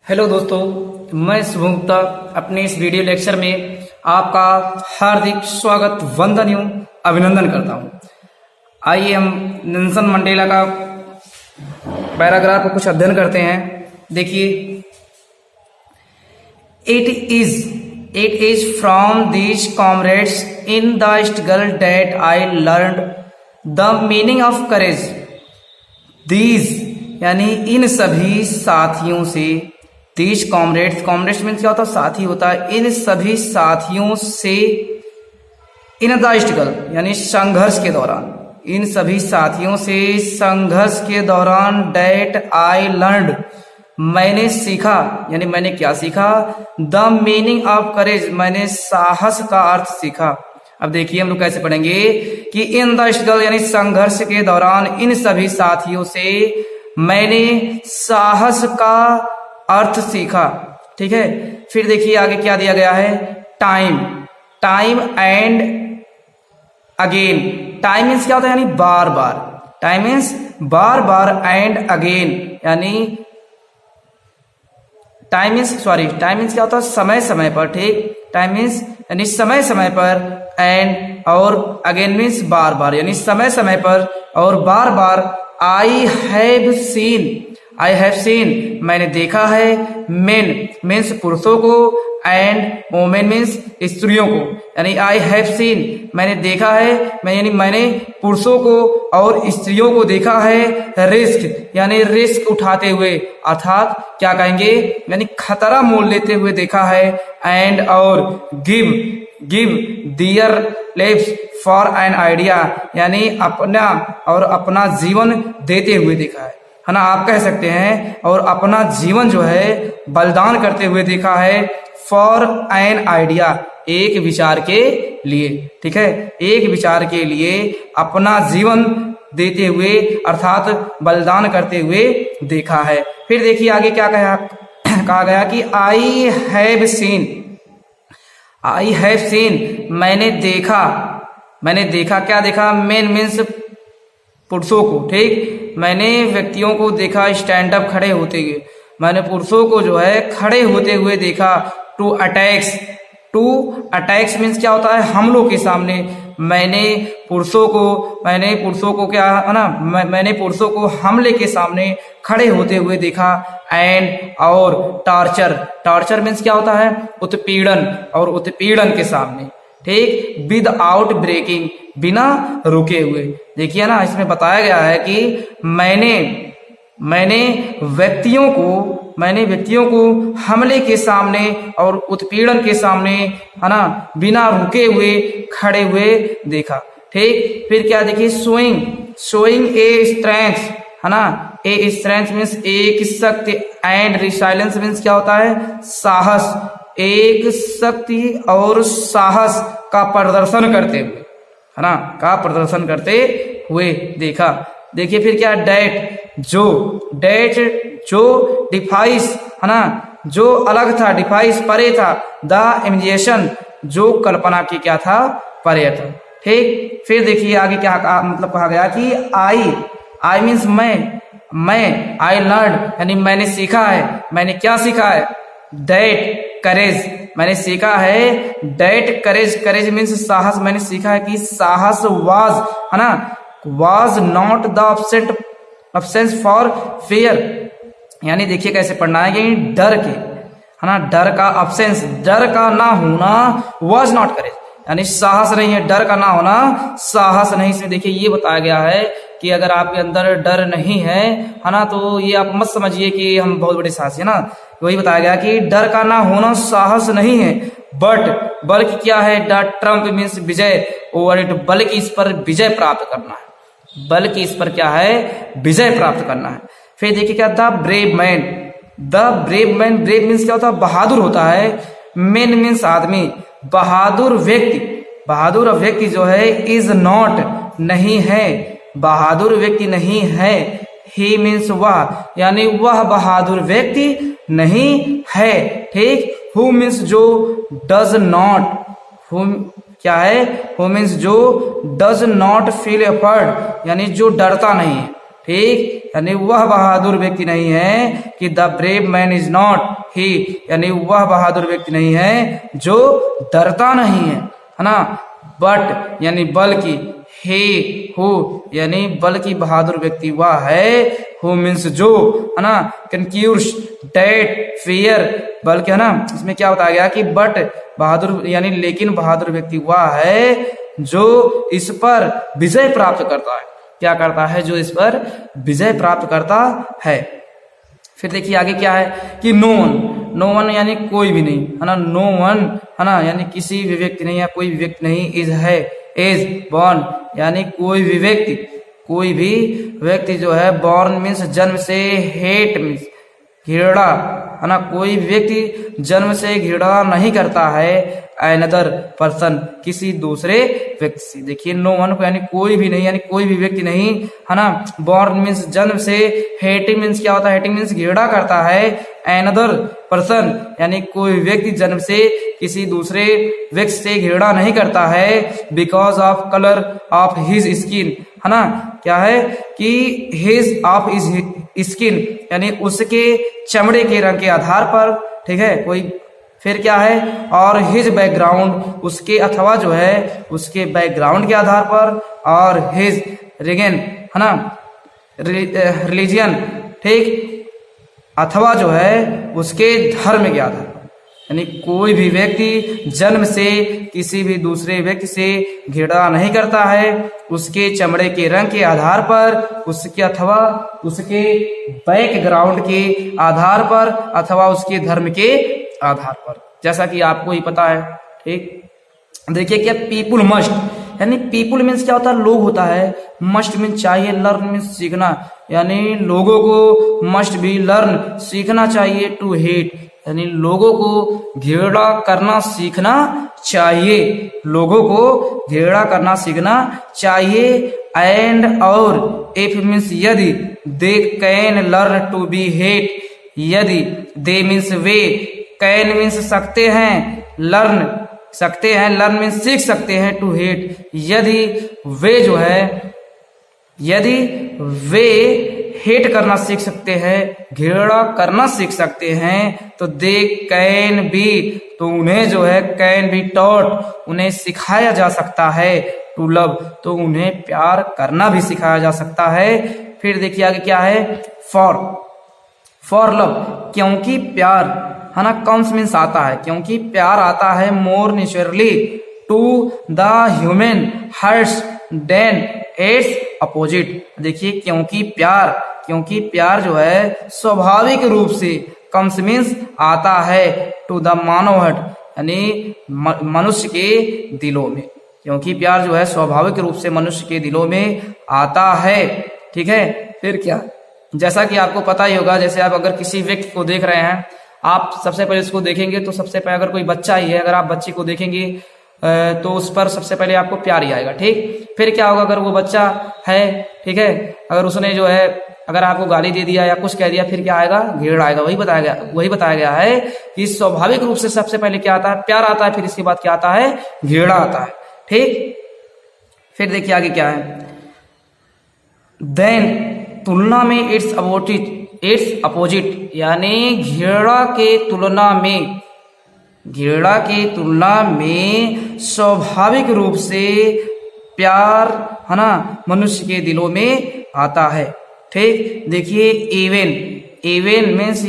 Hello दोस्तों, मैं शुभम गुप्ता अपने इस वीडियो लेक्चर में आपका हार्दिक स्वागत, वंदन एवं अभिनंदन करता हूं। आइए हम नेल्सन मंडेला का पैराग्राफ को कुछ अध्ययन करते हैं। देखिए, it is from these comrades in the struggle that I learned the meaning of courage. These यानी इन सभी साथियों से, दीज कॉमरेड्स मीन्स क्या होता है? साथी होता है। इन सभी साथियों से, इन द स्ट्रगल यानी संघर्ष के दौरान, इन सभी साथियों से संघर्ष के दौरान डेट आई लर्नड मैंने सीखा, यानी मैंने क्या सीखा? द मीनिंग ऑफ करेज, मैंने साहस का अर्थ सीखा। अब देखिए हम लोग कैसे पढ़ेंगे कि इन द स्ट्रगल यानी संघर्ष के दौरान इन सभी साथियों से मैंने साहस का अर्थ सीखा। ठीक है, फिर देखिए आगे क्या दिया गया है? Time and again. Time means क्या होता है? यानी बार बार। टाइम मीन्स बार बार एंड अगेन यानी टाइम मीन्स क्या होता है? समय समय पर। ठीक, टाइम मीन्स यानी समय समय पर, एंड और अगेन मीन्स बार बार यानी समय समय पर और बार बार। आई हैव सीन मैंने देखा है। मेन मीन्स पुरुषों को, एंड वोमेन मीन्स स्त्रियों को। यानी आई हैव सीन मैंने देखा है, यानी मैंने पुरुषों को और स्त्रियों को देखा है। रिस्क यानी रिस्क उठाते हुए, अर्थात क्या कहेंगे? यानी खतरा मोल लेते हुए देखा है। एंड और give their lives for an idea यानी अपना जीवन देते हुए देखा है ना? आप कह सकते हैं और अपना जीवन जो है बलिदान करते हुए देखा है। फॉर एन आइडिया एक विचार के लिए। ठीक है, एक विचार के लिए अपना जीवन देते हुए अर्थात बलिदान करते हुए देखा है। फिर देखिए आगे क्या कहा गया कि आई हैव सीन मैंने देखा। क्या देखा? मेन मीन्स पुरुषों को। ठीक, मैंने व्यक्तियों को देखा स्टैंड अप खड़े होते हुए। मैंने पुरुषों को जो है खड़े होते हुए देखा। टू अटैक्स मीन्स क्या होता है? हमलों के सामने। मैंने पुरुषों को क्या है ना? मैंने पुरुषों को हमले के सामने खड़े होते हुए देखा। एंड और टॉर्चर मीन्स क्या होता है? उत्पीड़न, और उत्पीड़न के सामने। ठीक, विदाउट ब्रेकिंग बिना रुके हुए। देखिए ना, इसमें बताया गया है कि मैंने व्यक्तियों को हमले के सामने और उत्पीड़न के सामने, है ना, बिना रुके हुए खड़े हुए देखा। ठीक, फिर क्या देखिए? शोइंग ए स्ट्रेंथ, है ना? ए स्ट्रेंथ मीन्स एक शक्ति, एंड रिसाइलेंस मीन्स क्या होता है? साहस। एक शक्ति और साहस का प्रदर्शन करते हुए, है ना, का प्रदर्शन करते हुए देखा। देखिए फिर क्या? डेट जो डिफाइस, है ना, जो अलग था, डिफाइस परे था। द इमेजिनेशन जो कल्पना की क्या था? परे था। ठीक, फिर देखिए आगे क्या कहा गया कि आई मीन्स मैं आई लर्न यानी मैंने सीखा है। मैंने क्या सीखा है? दैट करेज मैंने सीखा है। दैट करेज मीन्स साहस। मैंने सीखा है कि साहस वाज, है ना, was not the absence for fear. यानी देखिए कैसे पढ़ना है कि डर के, है ना, डर का अब्सेंस, डर का ना होना, वाज नॉट करेज यानी साहस नहीं है। डर का ना होना साहस नहीं। इसमें देखिए ये बताया गया है कि अगर आपके अंदर डर नहीं है ना, तो ये आप मत समझिए कि हम बहुत बड़े साहसी है ना। वही बताया गया कि डर का ना होना साहस नहीं है, बल्कि क्या है? The Trump means Vijay over it, बल्कि इस पर विजय प्राप्त करना है। बल्कि इस पर क्या है? विजय प्राप्त करना है। फिर देखिए क्या? The brave man brave means क्या होता है? बहादुर होता है। मैन मीन्स आदमी। बहादुर व्यक्ति जो है इज नॉट नहीं है, बहादुर व्यक्ति नहीं है। ही मीन्स वह, यानी वह बहादुर व्यक्ति नहीं है। ठीक, हु मीन्स जो, डज नॉट, क्या है? हु मीन्स जो डज नॉट फील एफर्ड यानी जो डरता नहीं है। ठीक, यानी वह बहादुर व्यक्ति नहीं है कि the brave man is not ही, यानी वह बहादुर व्यक्ति नहीं है जो डरता नहीं है ना, बट यानी बल्कि, he who यानी बल्कि बहादुर व्यक्ति वह है, who मीन्स जो, है ना, conquers that fear, बल्कि, है ना, इसमें क्या बताया गया कि बट बहादुर यानी लेकिन बहादुर व्यक्ति वह है जो इस पर विजय प्राप्त करता है। क्या करता है? जो इस पर विजय प्राप्त करता है। फिर देखिए आगे क्या है कि नो वन यानी कोई भी नहीं, है ना, नो वन, है ना, यानी किसी भी व्यक्ति नहीं या कोई भी व्यक्ति नहीं, इज है, इज बॉर्न यानी कोई भी व्यक्ति जो है, बॉर्न मीन्स जन्म से, हेट मीन्स घृणा, है ना, कोई व्यक्ति जन्म से घृणा नहीं करता है, अनदर पर्सन किसी दूसरे व्यक्ति से। देखिए नो वन को यानी कोई भी नहीं, यानी कोई भी व्यक्ति नहीं, है ना, बॉर्न मीन्स जन्म से, हेटिंग मीन्स क्या होता है? हेटिंग मीन्स घृणा करता है, अनदर पर्सन यानी कोई व्यक्ति जन्म से किसी दूसरे व्यक्ति से घृणा नहीं करता है, because of colour of his skin, है ना, क्या है कि हिज ऑफ इज स्किन यानी उसके चमड़े के रंग के आधार पर, ठीक है, कोई, फिर क्या है, और हिज बैकग्राउंड उसके अथवा जो है उसके बैकग्राउंड के आधार पर, और हिज रिगन, है ना, रिलीजियन, ठीक, अथवा जो है उसके धर्म के आधार पर, यानी कोई भी व्यक्ति जन्म से किसी भी दूसरे व्यक्ति से घृणा नहीं करता है उसके चमड़े के रंग के आधार पर, उसके अथवा उसके बैकग्राउंड के आधार पर, अथवा उसके धर्म के आधार पर, जैसा कि आपको ही पता है। ठीक, देखिए क्या पीपुल मस्ट, यानी पीपुल मीन्स क्या होता है? लोग होता है, मस्ट मीन्स चाहिए, लर्न मीन्स सीखना, यानी लोगों को मस्ट भी लर्न सीखना चाहिए, टू हेट यानी लोगों को घृणा करना सीखना चाहिए, लोगों को घृणा करना सीखना चाहिए, एंड और इफ मीन्स यदि, they can learn to be hate, यदि, दे मीन्स वे, कैन मीन्स सकते हैं, लर्न सकते हैं, लर्न मीन्स सीख सकते हैं, टू हेट यदि वे जो है, यदि वे हेट करना सीख सकते हैं, घृणा करना सीख सकते हैं, तो दे कैन बी, तो उन्हें जो है कैन बी टॉट, उन्हें सिखाया जा सकता है, टू लव, तो उन्हें प्यार करना भी सिखाया जा सकता है। फिर देखिए आगे क्या है, फॉर लव क्योंकि प्यार, है ना, कम्स मीन्स आता है, क्योंकि प्यार आता है, more naturally to the human hearts than its opposite. देखिए क्योंकि प्यार जो है स्वाभाविक रूप से, कम्स मीन्स आता है, टू द मानव हार्ट यानी मनुष्य के दिलों में, क्योंकि प्यार जो है स्वाभाविक रूप से मनुष्य के दिलों में आता है। ठीक है, फिर क्या, जैसा कि आपको पता ही होगा, जैसे आप अगर किसी व्यक्ति को देख रहे हैं, आप सबसे पहले उसको देखेंगे तो सबसे पहले अगर कोई बच्चा ही है, अगर आप बच्चे को देखेंगे तो उस पर सबसे पहले आपको प्यार ही आएगा। ठीक, फिर क्या होगा, अगर वो बच्चा है, ठीक है, अगर उसने जो है अगर आपको गाली दे दिया या कुछ कह दिया, फिर क्या आएगा, घृणा आएगा। वही बताया गया है कि स्वाभाविक रूप से सबसे पहले क्या आता है, प्यार आता है, फिर इसके बाद क्या आता है, घृणा आता है। ठीक, फिर देखिए आगे क्या है, देन तुलना में इट्स अपोजिट यानी घृणा के तुलना में स्वाभाविक रूप से प्यार, है ना, मनुष्य के दिलों में आता है। ठीक, देखिए even means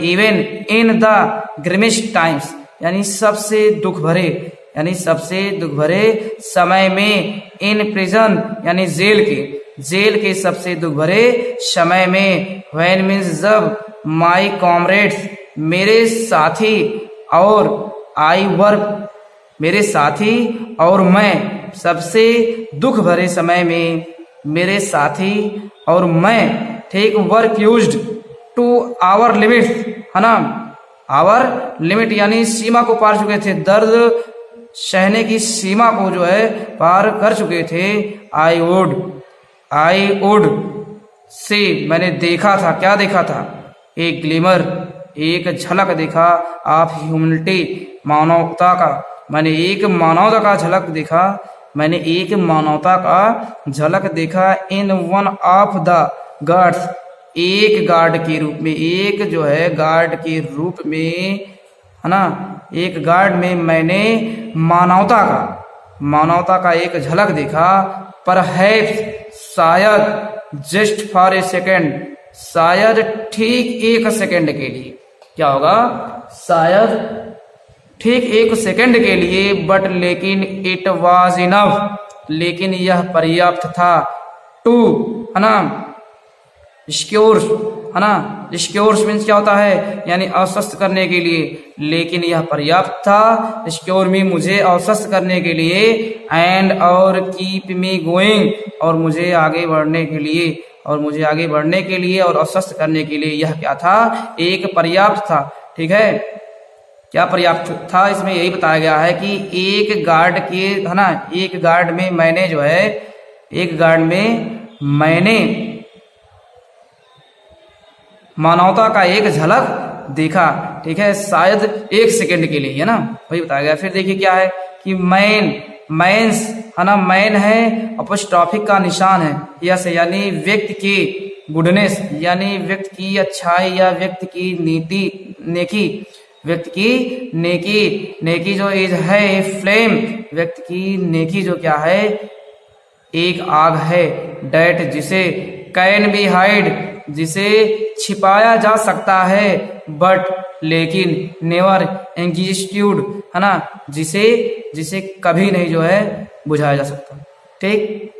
even in the grimmest times यानी सबसे दुख भरे समय में, इन प्रिजन यानी जेल के सबसे दुख भरे समय में, व्हेन मीन्स जब, माई कॉमरेड्स मेरे साथी, और आई वर्क मेरे साथी और मैं, सबसे दुख भरे समय में मेरे साथी और मैं, ठीक, work used to our limit, है ना, आवर लिमिट यानी सीमा को पार चुके थे, दर्द सहने की सीमा को जो है पार कर चुके थे। आई वुड से मैंने देखा था, क्या देखा था, एक ग्लिमर एक झलक देखा, ऑफ ह्यूमैनिटी मानवता का, मैंने एक मानवता का झलक देखा, in one of the gods एक गार्ड के रूप में, एक जो है गार्ड के रूप में, है ना, एक गार्ड में मैंने मानवता का एक झलक देखा। परहैप्स शायद, जस्ट फॉर ए सेकेंड, शायद ठीक एक सेकेंड के लिए, क्या होगा, शायद ठीक एक सेकेंड के लिए, बट लेकिन इट वॉज इनफ, लेकिन यह पर्याप्त था, टू, है ना, स्क्योर्स, है ना, स्क्योर्स मीन्स क्या होता है, यानी आश्वस्त करने के लिए, लेकिन यह पर्याप्त था, स्क्योर मी मुझे आश्वस्त करने के लिए, एंड और कीप मी गोइंग, और मुझे आगे बढ़ने के लिए, और आश्वस्त करने के लिए यह क्या था, एक पर्याप्त था। ठीक है, क्या पर्याप्त था, इसमें यही बताया गया है कि एक गार्ड के, है ना, एक गार्ड में मैंने जो है, एक गार्ड में मैंने मानवता का एक झलक देखा। ठीक है, शायद एक सेकंड के लिए, है ना, वही बताया गया। फिर देखिए क्या है कि मैंस, है ना, मैन है अपोस्ट्रोफिक का निशान है, यस, यानी व्यक्ति की गुडनेस, यानी व्यक्ति की अच्छाई या व्यक्ति की नीति, नेकी, व्यक्ति की नेकी जो इज है फ्लेम, व्यक्ति की नेकी जो क्या है, एक आग है, डेट जिसे कैन बी हाइड, जिसे छिपाया जा सकता है, बट लेकिन नेवर एंग्जिस्ट्यूड, है ना, जिसे कभी नहीं जो है बुझाया जा सकता। ठीक।